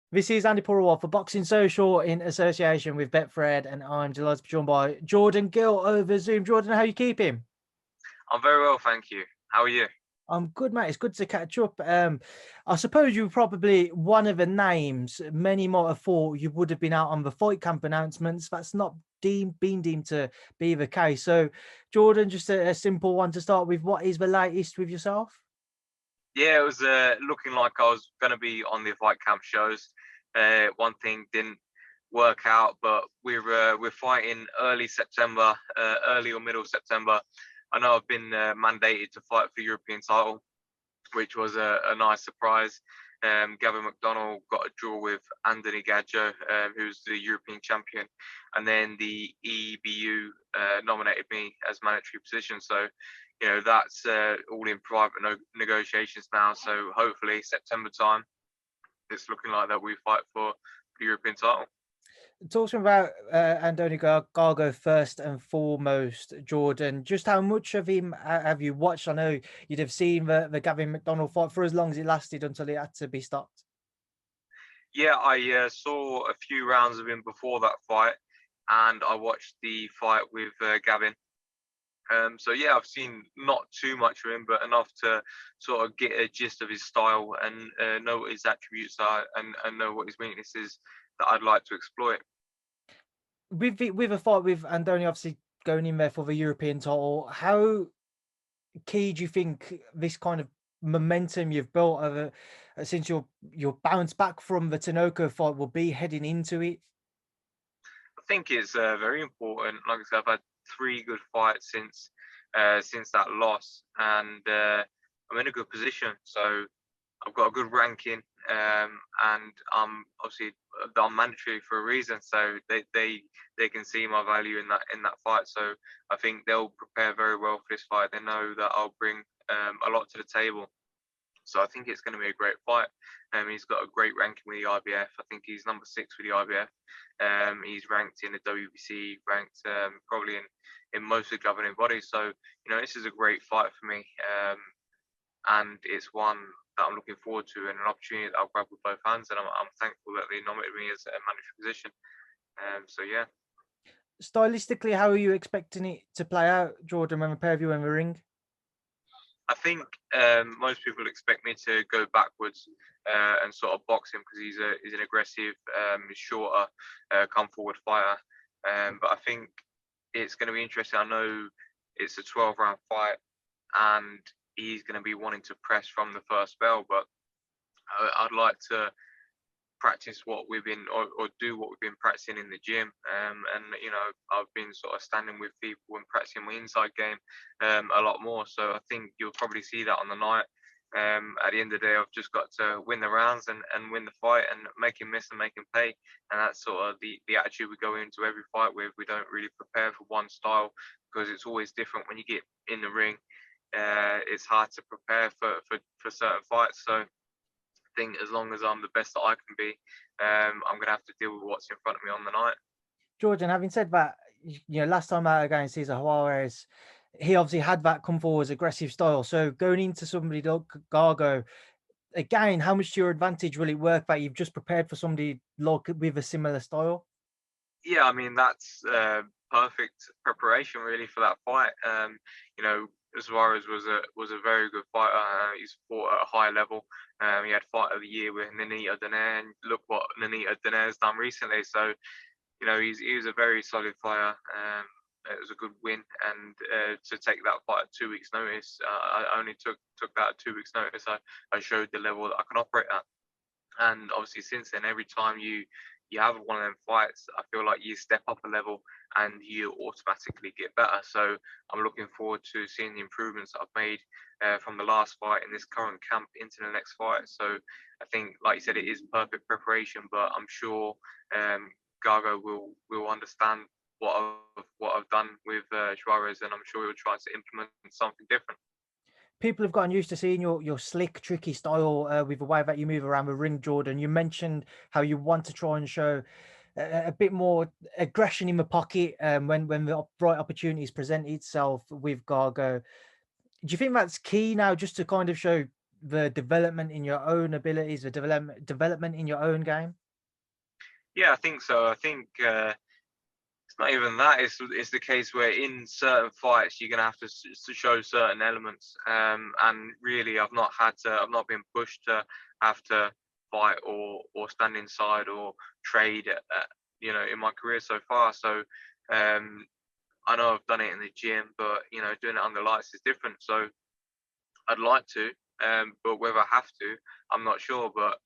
This is Andy Purewal for Boxing Social in association with Betfred, and I'm delighted to be joined by Jordan Gill over Zoom. Jordan, how you keeping? I'm very well, thank you. How are you? I'm good, mate. It's good to catch up. I suppose you were probably one of the names many might have thought you would have been out on the fight camp announcements. That's not been deemed to be the case. So, Jordan, just a simple one to start with. What is the latest with yourself? Yeah, it was looking like I was going to be on the fight camp shows. One thing didn't work out, but we're fighting early September, early or middle September. I know I've been mandated to fight for the European title, which was a nice surprise. Gavin McDonnell got a draw with Andoni Gago, who's the European champion, and then the EBU nominated me as mandatory position. So, you know, that's all in private negotiations now. So hopefully September time, it's looking like that we fight for the European title. Talking about Andoni Gago first and foremost, Jordan, just how much of him have you watched? I know you'd have seen the Gavin McDonnell fight for as long as it lasted until it had to be stopped. Yeah, I saw a few rounds of him before that fight, and I watched the fight with Gavin. So yeah, I've seen not too much of him, but enough to sort of get a gist of his style and know what his attributes are and know what his weaknesses that I'd like to exploit. With a fight with Andoni obviously going in there for the European title, how key do you think this kind of momentum you've built over since you're bounced back from the Tinoco fight will be heading into it? I think it's very important. Like I said, I've had 3 good fights since that loss, and I'm in a good position. So I've got a good ranking, and obviously I'm mandatory for a reason. So they can see my value in that fight. So I think they'll prepare very well for this fight. They know that I'll bring a lot to the table. So I think it's going to be a great fight. He's got a great ranking with the IBF. I think he's number 6 with the IBF. He's ranked in the WBC, ranked probably in most of the governing bodies. So, you know, this is a great fight for me. And it's one that I'm looking forward to and an opportunity that I'll grab with both hands. And I'm thankful that they nominated me as a mandatory position. So, yeah. Stylistically, how are you expecting it to play out, Jordan, when the pair of you in the ring? I think most people expect me to go backwards and sort of box him because he's an aggressive, he's shorter, come forward fighter. But I think it's going to be interesting. I know it's a 12-round fight, and he's going to be wanting to press from the first bell. But I'd like to practice what we've been or do what we've been practicing in the gym, and you know, I've been sort of standing with people and practicing my inside game a lot more. So I think you'll probably see that on the night. At the end of the day, I've just got to win the rounds and win the fight and make him miss and make him pay. And that's sort of the attitude we go into every fight with. We don't really prepare for one style because it's always different when you get in the ring. It's hard to prepare for certain fights. So think as long as I'm the best that I can be, I'm going to have to deal with what's in front of me on the night. Jordan, having said that, you know, last time out against Cesar Juarez, he obviously had that come forward aggressive style. So going into somebody like Gago, again, how much to your advantage will it work that you've just prepared for somebody like with a similar style? Yeah, I mean, that's perfect preparation really for that fight. You know, Suarez was a very good fighter. He's fought at a high level. He had fight of the year with Nanita Donaire, and look what Nanita Donaire has done recently. So, you know, he was a very solid fighter. It was a good win, and to take that fight at 2 weeks' notice, I only took that at 2 weeks' notice. I showed the level that I can operate at, and obviously since then, every time you have one of them fights, I feel like you step up a level and you automatically get better. So I'm looking forward to seeing the improvements that I've made from the last fight in this current camp into the next fight. So I think, like you said, it is perfect preparation, but I'm sure Gago will understand what I've done with Suarez, and I'm sure he'll try to implement something different. People have gotten used to seeing your slick, tricky style with the way that you move around the ring, Jordan. You mentioned how you want to try and show a bit more aggression in the pocket when the right opportunities present itself with Gago. Do you think that's key now, just to kind of show the development in your own abilities, the development in your own game? Yeah, I think so. I think it's not even that. It's the case where in certain fights you're gonna have to show certain elements. And really, I've not been pushed to have to fight or stand inside or trade, in my career so far. So I know I've done it in the gym, but doing it under lights is different. So I'd like to, but whether I have to, I'm not sure. But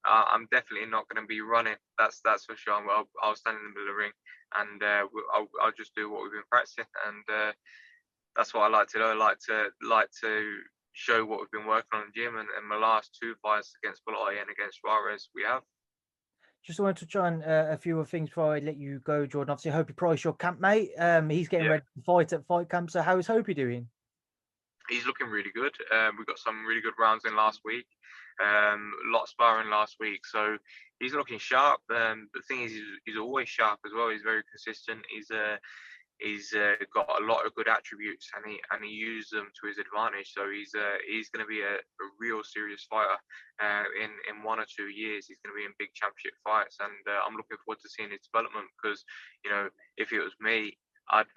I'm definitely not going to be running. That's for sure. I'll stand in the middle of the ring, and I'll just do what we've been practicing, and that's what I like to do. I like to show what we've been working on in the gym, and my last two fights against Galahad and against Lara, we have. Just wanted to try on a few other things before I let you go, Jordan. Obviously, Hopi Price, your campmate. He's getting Yeah. ready to fight at fight camp. So how is Hopi doing? He's looking really good. We got some really good rounds in last week. A lot of sparring last week, so he's looking sharp. The thing is, he's always sharp as well. He's very consistent. He's got a lot of good attributes, and he uses them to his advantage. So he's going to be a real serious fighter. In 1 or 2 years, he's going to be in big championship fights, and I'm looking forward to seeing his development. Because if it was me, I'm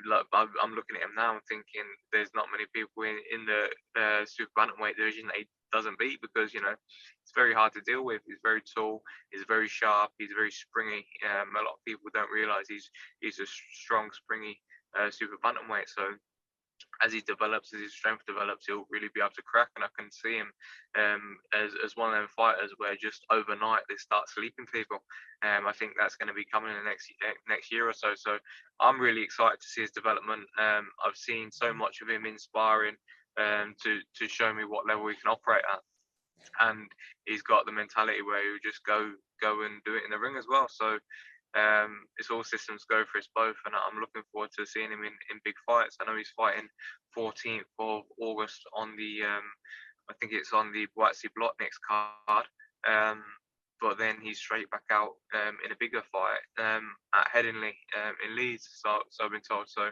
looking at him now and thinking there's not many people in the super bantamweight division that he doesn't beat, because it's very hard to deal with. He's very tall, he's very sharp, he's very springy. A lot of people don't realize he's a strong, springy super bantamweight. So as he develops, as his strength develops, he'll really be able to crack. And I can see him as one of them fighters where just overnight they start sleeping people. I think that's going to be coming in the next year or so. So I'm really excited to see his development. I've seen so much of him in sparring to show me what level he can operate at. And he's got the mentality where he'll just go and do it in the ring as well. So it's all systems go for us both, and I'm looking forward to seeing him in big fights. I know he's fighting 14th of August on the I think it's on the White Sea Block next card. But then he's straight back out in a bigger fight at Headingley in Leeds. So I've been told. So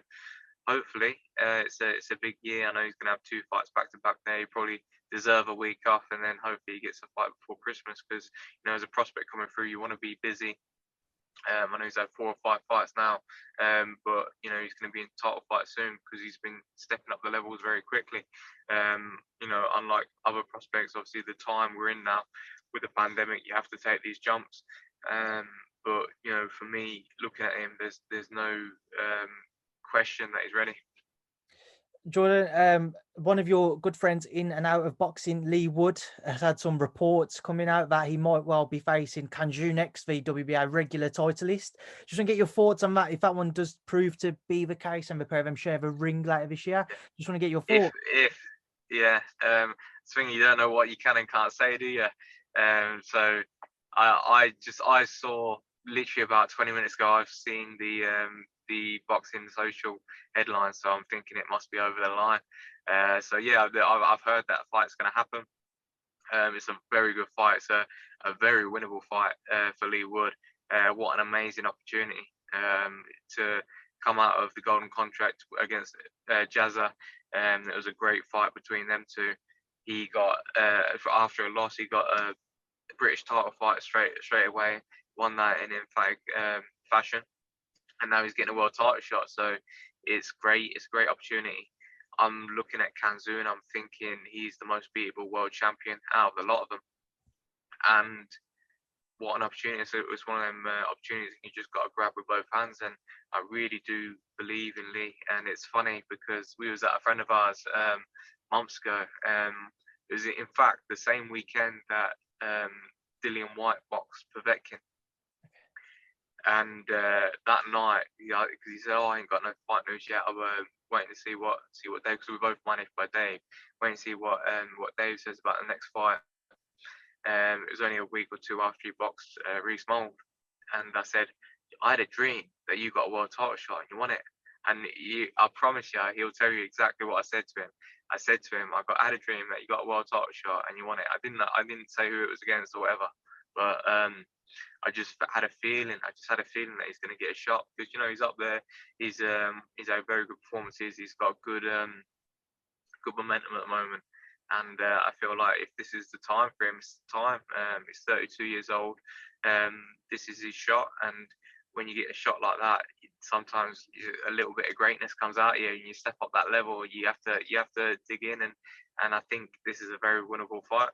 hopefully it's a big year. I know he's going to have 2 fights back to back there. He probably deserve a week off, and then hopefully he gets a fight before Christmas, because as a prospect coming through, you want to be busy. I know he's had 4 or 5 fights now, but he's going to be in title fight soon, because he's been stepping up the levels very quickly. Unlike other prospects, obviously the time we're in now with the pandemic, you have to take these jumps. But for me, looking at him, there's no question that he's ready. Jordan, one of your good friends in and out of boxing, Lee Wood, has had some reports coming out that he might well be facing Can Xu next, the WBA regular titleist. Just want to get your thoughts on that. If that one does prove to be the case, and the pair of them share the ring later this year, just want to get your thoughts. It's thing, you don't know what you can and can't say, do you? So I saw literally about 20 minutes ago, I've seen the boxing social headlines, so I'm thinking it must be over the line. So yeah, I've heard that fight's going to happen. It's a very good fight. It's a very winnable fight for Lee Wood. What an amazing opportunity to come out of the golden contract against Jazza. It was a great fight between them two. He got after a loss, he got a British title fight straight away. Won that in emphatic fashion, and now he's getting a world title shot. So it's great. It's a great opportunity. I'm looking at Can Xu and I'm thinking he's the most beatable world champion out of a lot of them. And what an opportunity. So it was one of them opportunities you just got to grab with both hands. And I really do believe in Lee. And it's funny because we was at a friend of ours months ago. It was in fact the same weekend that Dillian White boxed Povetkin. And that night, because he said, "Oh, I ain't got no fight news yet. I'm waiting to see what Dave, because we're both managed by Dave. Waiting to see what Dave says about the next fight." It was only a week or 2 after he boxed Reece Mould, and I said, "I had a dream that you got a world title shot and you won it." And I promise you, he'll tell you exactly what I said to him. I said to him, I had a dream that you got a world title shot and you won it. I didn't say who it was against or whatever, but I just had a feeling. I just had a feeling that he's going to get a shot because he's up there. He's had very good performances. He's got good momentum at the moment. And I feel like if this is the time for him, it's the time. He's 32 years old. This is his shot. And when you get a shot like that, sometimes a little bit of greatness comes out of you, and you step up that level. You have to dig in, and I think this is a very winnable fight.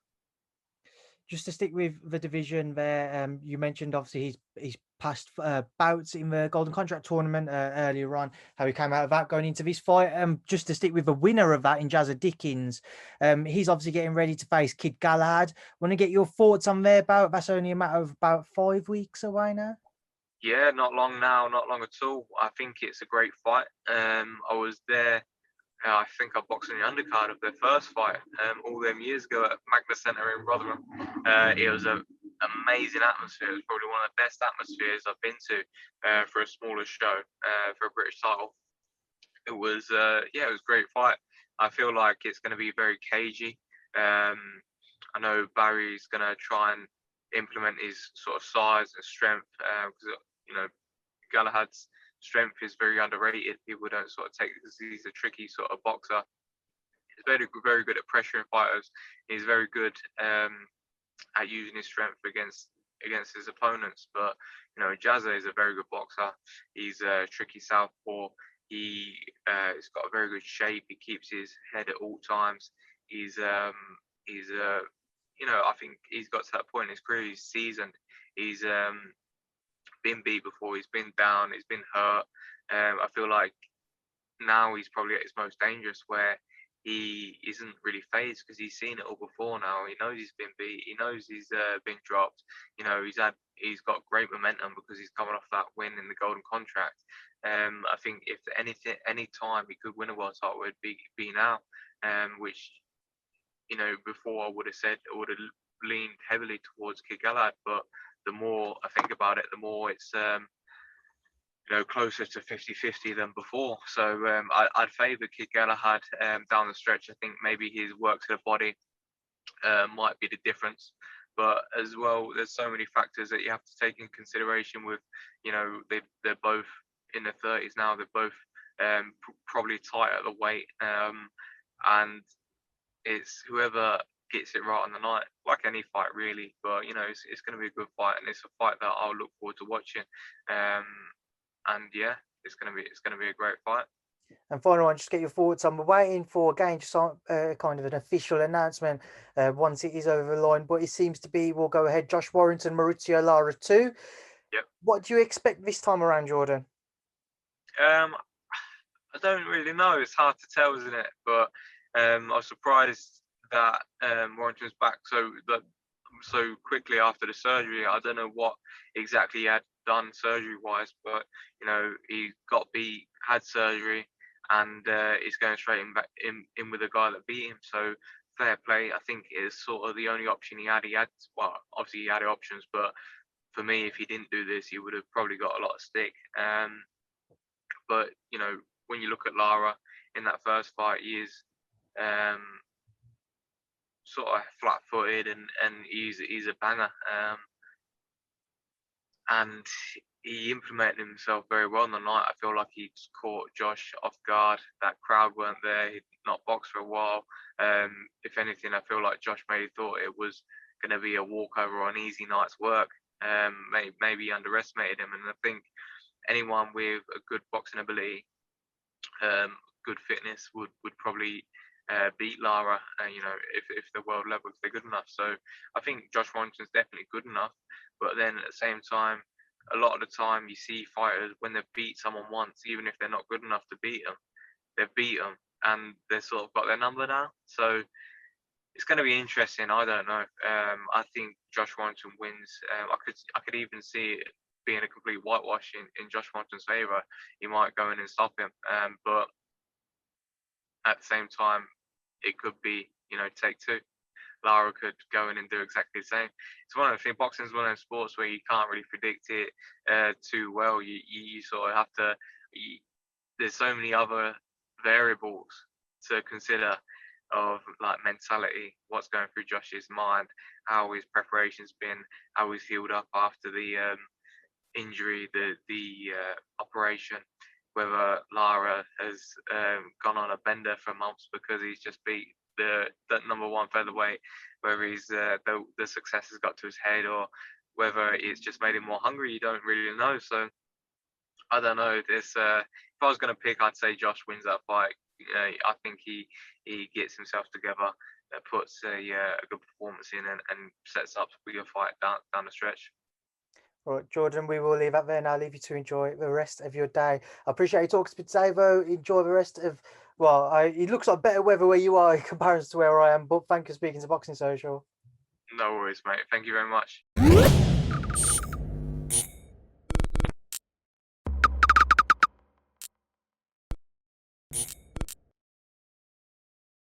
Just to stick with the division there, you mentioned obviously he's past bouts in the Golden Contract tournament earlier on, how he came out of that going into this fight. Just to stick with the winner of that in Galahad-Dickens, he's obviously getting ready to face Kid Galahad. Want to get your thoughts on their bout? That's only a matter of about 5 weeks away now. Yeah, not long now, not long at all. I think it's a great fight. I was there. I think I boxed in the undercard of their first fight all them years ago at Magna Centre in Rotherham. It was an amazing atmosphere. It was probably one of the best atmospheres I've been to for a smaller show for a British title. It was it was a great fight. I feel like it's going to be very cagey. I know Barry's going to try and implement his sort of size and strength because Galahad's strength is very underrated. People don't sort of take it because he's a tricky sort of boxer. He's very good at pressuring fighters. He's very good at using his strength against his opponents. But Jazza is a very good boxer. He's a tricky southpaw. He's got a very good shape. He keeps his head at all times. I think he's got to that point in his career. He's seasoned. He's been beat before. He's been down. He's been hurt. I feel like now he's probably at his most dangerous, where he isn't really phased because he's seen it all before now. He knows he's been beat. He knows he's been dropped. He's got great momentum because he's coming off that win in the Golden Contract. I think if any time he could win a world title, it would be now. Which before I would have leaned heavily towards Kid Galahad, but the more I think about it, the more it's closer to 50-50 than before. So I'd favour Kid Galahad down the stretch. I think maybe his work to the body might be the difference. But as well, there's so many factors that you have to take in consideration with, they're both in their 30s now. They're both probably tight at the weight. And it's whoever gets it right on the night, like any fight really. But it's going to be a good fight, and it's a fight that I'll look forward to watching. And yeah, it's going to be a great fight. And final one, just get your thoughts. I'm waiting for again just kind of an official announcement once it is over the line, but it seems to be we'll go ahead. Josh Warrington, Maurizio Lara 2. Yep. What do you expect this time around, Jordan? I don't really know. It's hard to tell, isn't it? But I was surprised that Warrington's back so quickly after the surgery. I don't know what exactly he had done surgery-wise, but he got beat, had surgery, and he's going straight in with a guy that beat him. So fair play. I think it's sort of the only option he had. Well, obviously he had options, but for me, if he didn't do this, he would have probably got a lot of stick. But when you look at Lara in that first fight, he is sort of flat-footed and he's a banger. And he implemented himself very well on the night. I feel like he caught Josh off guard. That crowd weren't there. He'd not boxed for a while. If anything, I feel like Josh maybe thought it was going to be a walkover or an easy night's work. Maybe he underestimated him. And I think anyone with a good boxing ability, good fitness would probably beat Lara, if the world level, if they're good enough. So I think Josh Warrington's definitely good enough. But then at the same time, a lot of the time you see fighters, when they've beat someone once, even if they're not good enough to beat them, they've beat them and they've sort of got their number now. So it's going to be interesting. I don't know. I think Josh Warrington wins. I could even see it being a complete whitewash in Josh Warrington's favour. He might go in and stop him. But at the same time, it could be, take two. Lara could go in and do exactly the same. It's one of the things. Boxing is one of those sports where you can't really predict it too well. You sort of have to. There's so many other variables to consider, of like mentality, what's going through Josh's mind, how his preparation's been, how he's healed up after the injury, the operation. Whether Lara has gone on a bender for months because he's just beat the number one featherweight, whether he's the success has got to his head, or whether it's just made him more hungry, you don't really know. So I don't know. If I was going to pick, I'd say Josh wins that fight. I think he gets himself together, puts a good performance in, and sets up a good fight down the stretch. All right, Jordan, we will leave that there now. Leave you to enjoy the rest of your day. I appreciate you talking to me today, though. Enjoy the rest of, well, it looks like better weather where you are in comparison to where I am, but thank you for speaking to Boxing Social. No worries, mate. Thank you very much.